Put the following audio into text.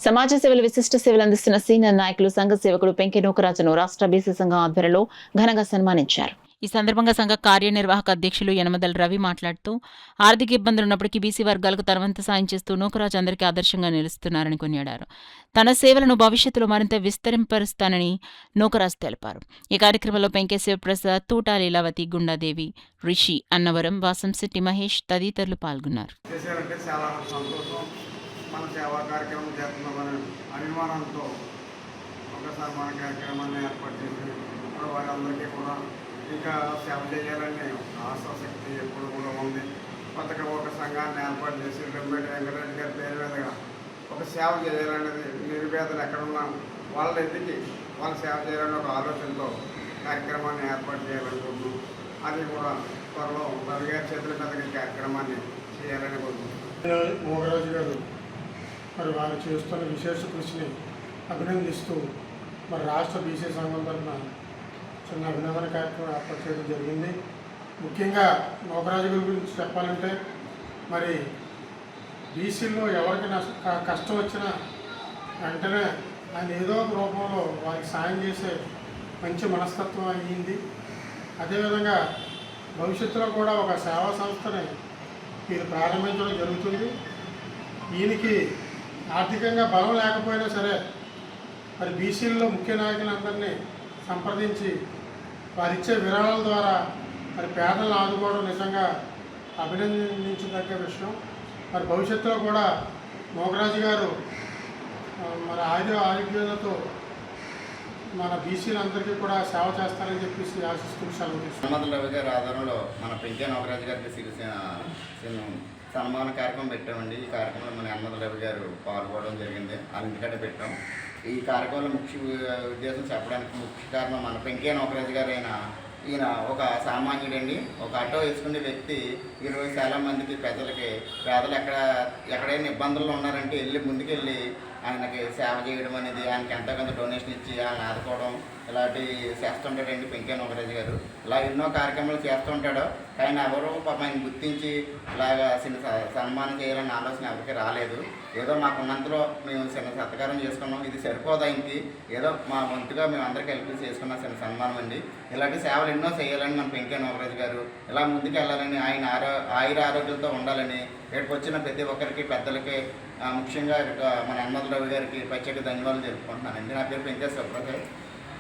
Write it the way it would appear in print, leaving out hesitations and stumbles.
సమాజ సేవలు విశిష్ట సేవలు అందిస్తున్న సీనియర్ నాయకులు సంఘ సేవకుడు పెంకె నూకరాజును రాష్ట్ర బీసీ సంఘం ఆధ్వర్యంలో ఘనంగా సన్మానించారు. ఈ సందర్భంగా సంఘ కార్యనిర్వాహక అధ్యక్షులు యనమదల రవి మాట్లాడుతూ ఆర్థిక ఇబ్బందులు ఉన్నప్పటికీ బీసీ వర్గాలకు తన వంతు సాయం చేస్తూ నూకరాజు అందరికీ ఆదర్శంగా నిలుస్తున్నారని కొనియాడారు. తన సేవలను భవిష్యత్తులో మరింత విస్తరింపరుస్తానని నూకరాజు తెలిపారు. ఈ కార్యక్రమంలో పెంకె శివప్రసాద్, తూటా లీలావతి, గుండాదేవి, రిషి, అన్నవరం, వాసంశెట్టి మహేష్ తదితరులు పాల్గొన్నారు. మన సేవా కార్యక్రమం చేస్తున్నామనే అభిమానంతో ఒకసారి మన కార్యక్రమాన్ని ఏర్పాటు చేసి వారందరికీ కూడా ఇంకా సేవ చేయాలని ఆశాశక్తి ఎప్పుడు కూడా ఉంది. కొత్తగా ఒక సంఘాన్ని ఏర్పాటు చేసి వెంకట వెంకటరెడ్డి గారి పేరు మీదుగా ఒక సేవ చేయాలనేది నిరుపేదలు ఎక్కడున్నా వాళ్ళ ఎదిగి వాళ్ళు సేవ చేయాలని ఒక ఆలోచనతో కార్యక్రమాన్ని ఏర్పాటు చేయాలనుకుంటున్నాం. అది కూడా త్వరలో రవి గారి చేతుల మీదుగా ఈ కార్యక్రమాన్ని చేయాలని కోరుకుంటున్నాం. మోగరాజు గారు మరి వారు చేస్తున్న విశేష కృషిని అభినందిస్తూ మరి రాష్ట్ర బీసీ సంఘం తరఫున చిన్న అభినందన కార్యక్రమం ఏర్పాటు చేయడం జరిగింది. ముఖ్యంగా మోగరాజు గారి గురించి చెప్పాలంటే మరి బీసీల్లో ఎవరికి కష్టం వచ్చినా వెంటనే ఆయన ఏదో ఒక రూపంలో వారికి సాయం చేసే మంచి మనస్తత్వం అయ్యింది. అదేవిధంగా భవిష్యత్తులో కూడా ఒక సేవా సంస్థని వీరు ప్రారంభించడం జరుగుతుంది. ఈయనకి ఆర్థికంగా బలం లేకపోయినా సరే మరి బీసీల్లో ముఖ్య నాయకులందరినీ సంప్రదించి వారిచ్చే విరాళాల ద్వారా మరి పేదలను ఆదుకోవడం నిజంగా అభినందించదగ్గ విషయం. మరి భవిష్యత్తులో కూడా మోగరాజు గారు మరి ఆరోగ్యాలతో మన బీసీలందరికీ కూడా సేవ చేస్తారని చెప్పేసి ఆశిస్తూ సెలవు తీసుకున్నాం. రవి గారి ఆధారంలో మన పెంకే నోకరాజు గారికి సన్మాన కార్యక్రమం పెట్టామండి. ఈ కార్యక్రమంలో మన యనమదల రవి గారు పాల్గొనడం జరిగింది. వాళ్ళ ఇంటికంటే పెట్టాం. ఈ కార్యక్రమంలో ముఖ్య ఉద్దేశం చెప్పడానికి ముఖ్య కారణం మన పెంకే నోకరాజు గారు ఈయన ఒక సామాన్యుడండి. ఒక ఆటో వేసుకునే వ్యక్తి ఈరోజు చాలా మందికి పేదలు ఎక్కడైనా ఇబ్బందుల్లో ఉన్నారంటే ముందుకెళ్ళి ఆయనకి సేవ చేయడం అనేది, ఆయనకి ఎంతో కొంత డొనేషన్ ఇచ్చి ఆయన ఆదుకోవడం ఇలాంటివి చేస్తుంటాడండి పెంకే నూకరాజు గారు. ఇలా ఎన్నో కార్యక్రమాలు చేస్తుంటాడు. కానీ ఎవరో పాపం ఆయన గుర్తించి ఇలాగా చిన్న సన్మానం చేయాలనే ఆలోచన ఎవరికి రాలేదు. ఏదో మాకున్నంతలో మేము చిన్న సత్కారం చేసుకున్నాం. ఇది సరిపోదు ఆయనకి, ఏదో మా వంతుగా మేము అందరికీ హెల్ప్ చేసుకున్న చిన్న సన్మానం అండి. ఇలాంటి సేవలు ఎన్నో చేయాలని మన పెంకే నూకరాజు గారు ఇలా ముందుకు వెళ్ళాలని, ఆయన ఆరోగ్యాలతో ఉండాలని ఇక్కడికి వచ్చిన ప్రతి ఒక్కరికి పెద్దలకి ముఖ్యంగా మన యనమదల రవి గారికి ప్రత్యేక ధన్యవాదాలు తెలుపుకుంటున్నానండి. నా పేరు పెంకే శివప్రసాద్.